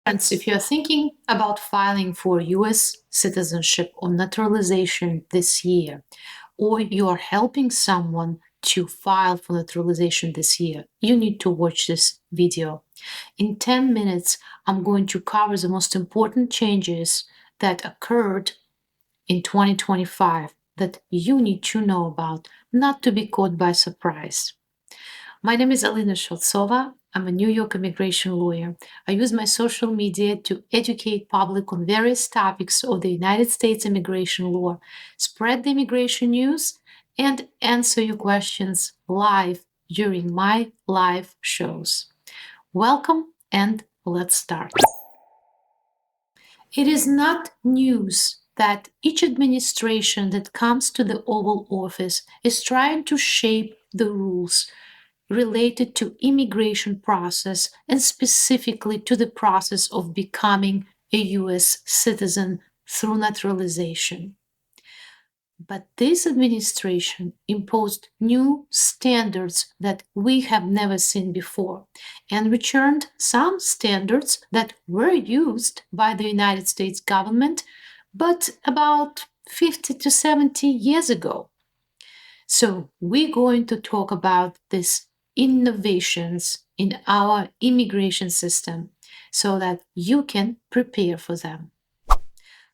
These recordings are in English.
Friends, if you're thinking about filing for US citizenship or naturalization this year, or you're helping someone to file for naturalization this year, you need to watch this video. In 10 minutes, I'm going to cover the most important changes that occurred in 2025 that you need to know about, not to be caught by surprise. My name is Alena Shautsova. I'm a New York immigration lawyer. I use my social media to educate public on various topics of the United States immigration law, spread the immigration news, and answer your questions live during my live shows. Welcome, and let's start. It is not news that each administration that comes to the Oval Office is trying to shape the rules related to immigration process and specifically to the process of becoming a US citizen through naturalization. But this administration imposed new standards that we have never seen before and returned some standards that were used by the United States government, but about 50 to 70 years ago. So we're going to talk about these innovations in our immigration system so that you can prepare for them.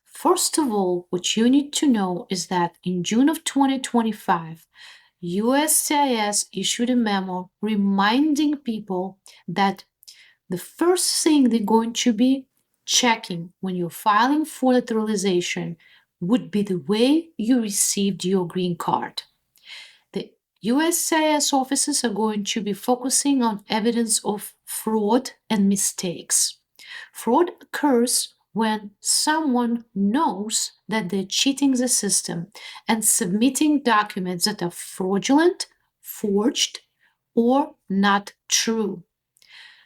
First of all, what you need to know is that in June of 2025, USCIS issued a memo reminding people that the first thing they're going to be checking when you're filing for naturalization would be the way you received your green card. The USCIS officers are going to be focusing on evidence of fraud and mistakes. Fraud occurs when someone knows that they're cheating the system and submitting documents that are fraudulent, forged, or not true.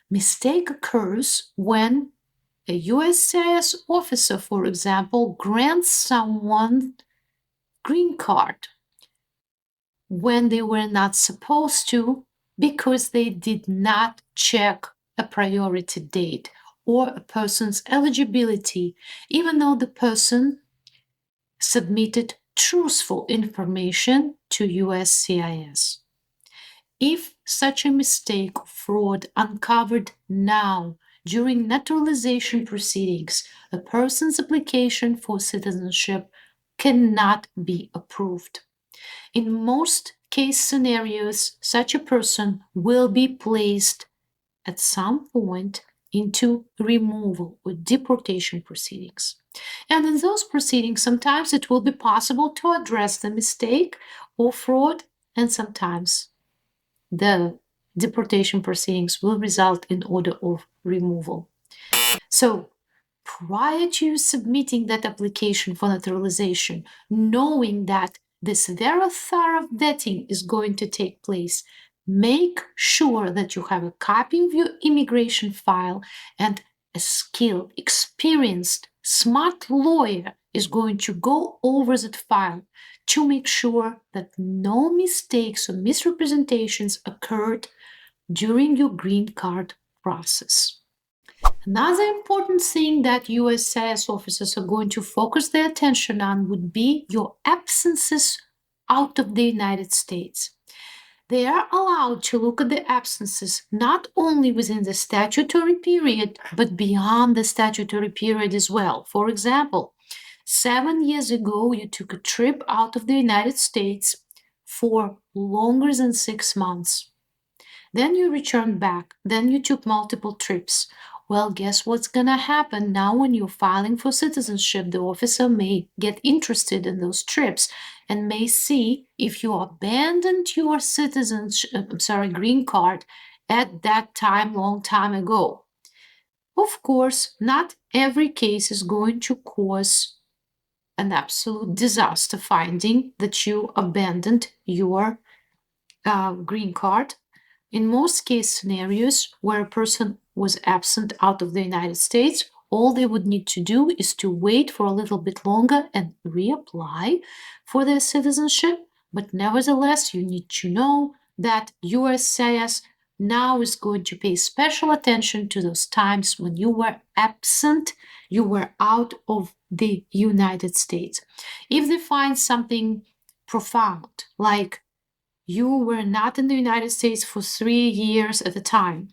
Mistake occurs when a USCIS officer, for example, grants someone green card when they were not supposed to because they did not check a priority date or a person's eligibility, even though the person submitted truthful information to USCIS. If such a mistake or fraud uncovered now during naturalization proceedings, a person's application for citizenship cannot be approved. In most case scenarios, such a person will be placed at some point into removal or deportation proceedings. And in those proceedings, sometimes it will be possible to address the mistake or fraud, and sometimes the deportation proceedings will result in order of removal. So, prior to submitting that application for naturalization, knowing that this very thorough vetting is going to take place, make sure that you have a copy of your immigration file and a skilled, experienced, smart lawyer is going to go over that file to make sure that no mistakes or misrepresentations occurred during your green card process. Another important thing that USCIS officers are going to focus their attention on would be your absences out of the United States. They are allowed to look at the absences not only within the statutory period, but beyond the statutory period as well. For example, 7 years ago, you took a trip out of the United States for longer than 6 months. Then you returned back. Then you took multiple trips. Well, guess what's gonna happen now when you're filing for citizenship? The officer may get interested in those trips and may see if you abandoned your green card at that time, long time ago. Of course, not every case is going to cause an absolute disaster finding that you abandoned your green card. In most case scenarios where a person was absent out of the United States, all they would need to do is to wait for a little bit longer and reapply for their citizenship. But nevertheless, you need to know that USCIS now is going to pay special attention to those times when you were absent, you were out of the United States. If they find something profound, like you were not in the United States for 3 years at a time,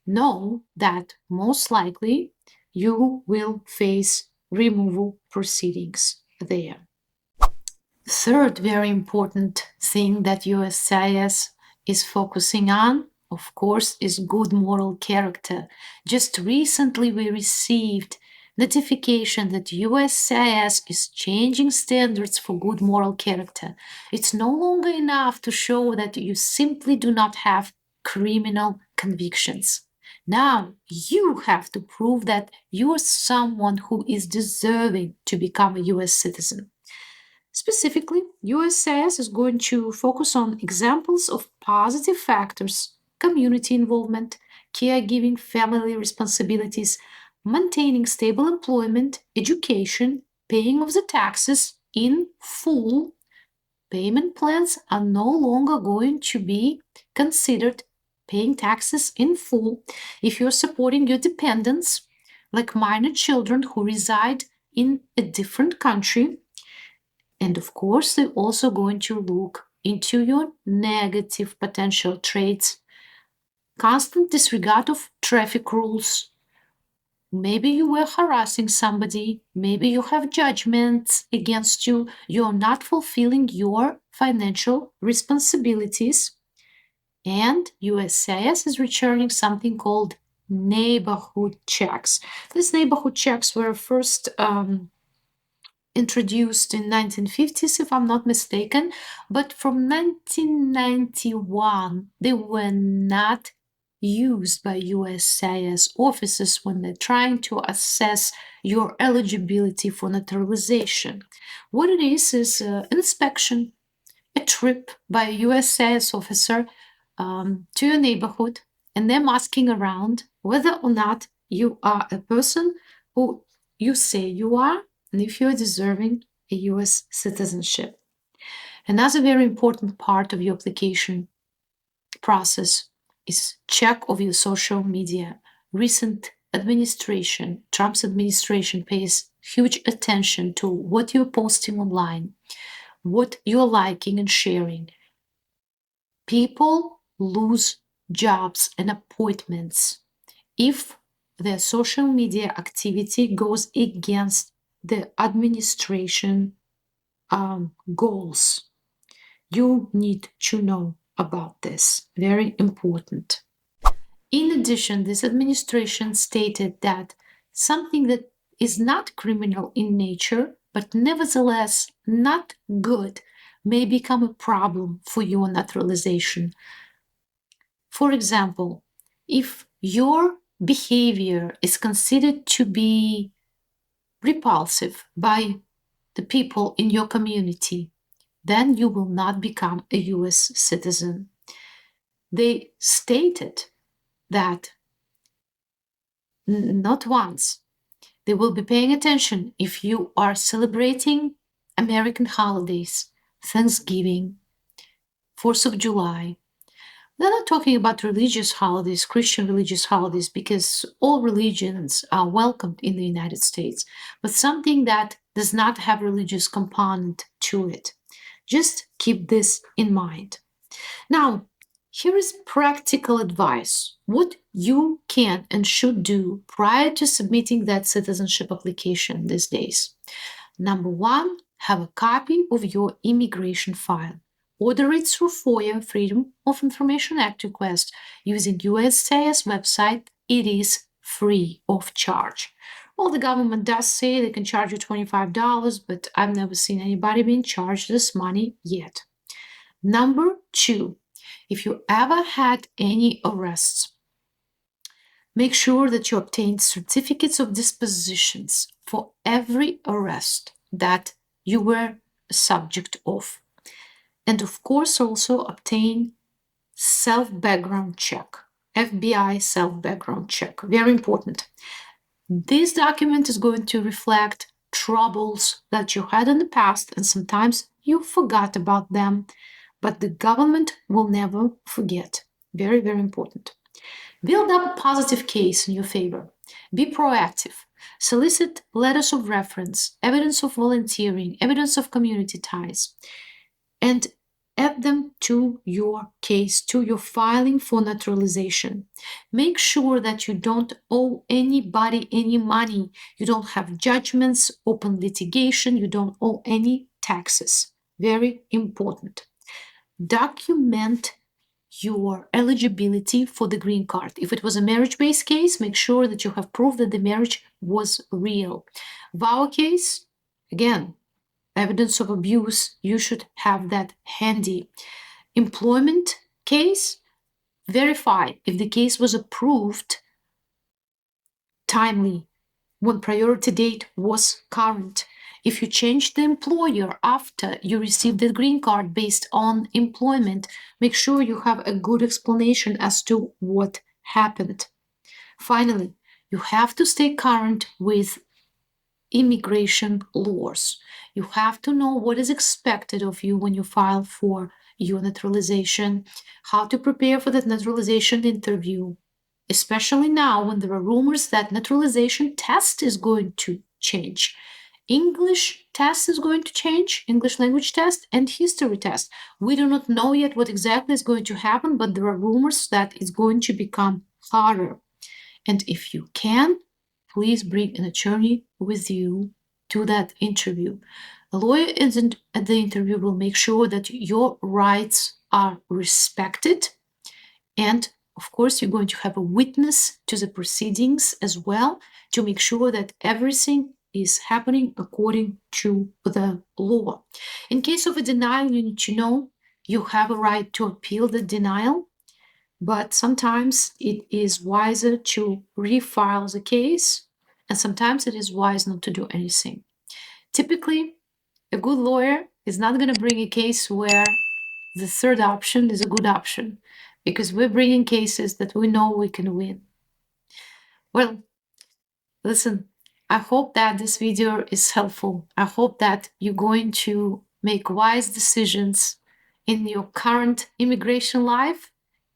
know that most likely you will face removal proceedings there. Third very important thing that USCIS is focusing on, of course, is good moral character. Just recently we received notification that USCIS is changing standards for good moral character. It's no longer enough to show that you simply do not have criminal convictions. Now you have to prove that you are someone who is deserving to become a US citizen. Specifically, USCIS is going to focus on examples of positive factors: community involvement, caregiving, family responsibilities, maintaining stable employment, education, paying of the taxes in full. Payment plans are no longer going to be considered paying taxes in full if you're supporting your dependents, like minor children who reside in a different country. And of course, they're also going to look into your negative potential traits: constant disregard of traffic rules. Maybe you were harassing somebody, maybe you have judgments against you, you're not fulfilling your financial responsibilities. And USCIS is returning something called neighborhood checks. These neighborhood checks were first introduced in 1950s, if I'm not mistaken, but from 1991 they were not used by USCIS officers when they're trying to assess your eligibility for naturalization. What it is an inspection, a trip by a USCIS officer to your neighborhood, and them asking around whether or not you are a person who you say you are, and if you are deserving a US citizenship. Another very important part of your application process is check of your social media. Recent administration, Trump's administration, pays huge attention to what you're posting online, what you're liking and sharing. People lose jobs and appointments if their social media activity goes against the administration goals. You need to know about this. Very important. In addition, this administration stated that something that is not criminal in nature, but nevertheless not good, may become a problem for your naturalization. For example, if your behavior is considered to be repulsive by the people in your community, then you will not become a US citizen. They stated that not once they will be paying attention if you are celebrating American holidays, Thanksgiving, 4th of July. They're not talking about religious holidays, Christian religious holidays, because all religions are welcomed in the United States, but something that does not have religious component to it. Just keep this in mind. Now, here is practical advice: what you can and should do prior to submitting that citizenship application these days. Number one, have a copy of your immigration file. Order it through FOIA, Freedom of Information Act request, using USCIS website. It is free of charge. Well, the government does say they can charge you $25, but I've never seen anybody being charged this money yet. Number two, if you ever had any arrests, make sure that you obtain certificates of dispositions for every arrest that you were a subject of. And of course, also obtain self-background check, FBI self-background check. Very important. This document is going to reflect troubles that you had in the past, and sometimes you forgot about them, but the government will never forget. Very, very important. Build up a positive case in your favor. Be proactive. Solicit letters of reference, evidence of volunteering, evidence of community ties, and add them to your case, to your filing for naturalization. Make sure that you don't owe anybody any money. You don't have judgments, open litigation, you don't owe any taxes. Very important. Document your eligibility for the green card. If it was a marriage-based case, make sure that you have proof that the marriage was real. Vow case, again, evidence of abuse, you should have that handy. Employment case, verify if the case was approved timely, when priority date was current. If you change the employer after you received the green card based on employment, make sure you have a good explanation as to what happened. Finally, you have to stay current with immigration laws. You have to know what is expected of you when you file for your naturalization, how to prepare for the naturalization interview, especially now when there are rumors that naturalization test is going to change. English test is going to change, English language test and history test. We do not know yet what exactly is going to happen, but there are rumors that it's going to become harder. And if you can, please bring an attorney with you to that interview. A lawyer at the interview will make sure that your rights are respected. And of course, you're going to have a witness to the proceedings as well to make sure that everything is happening according to the law. In case of a denial, you need to know you have a right to appeal the denial, but sometimes it is wiser to refile the case, and sometimes it is wise not to do anything. Typically, a good lawyer is not going to bring a case where the third option is a good option, because we're bringing cases that we know we can win. Well, listen, I hope that this video is helpful. I hope that you're going to make wise decisions in your current immigration life,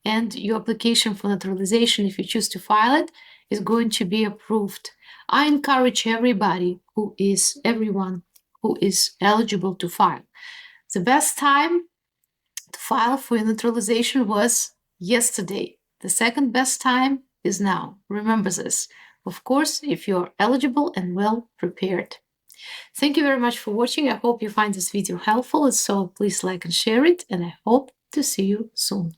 and your application for naturalization, if you choose to file it, is going to be approved. I encourage everyone who is eligible to file. The best time to file for naturalization was yesterday. The second best time is now. Remember this. Of course, if you're eligible and well prepared. Thank you very much for watching. I hope you find this video helpful. So please like and share it, and I hope to see you soon.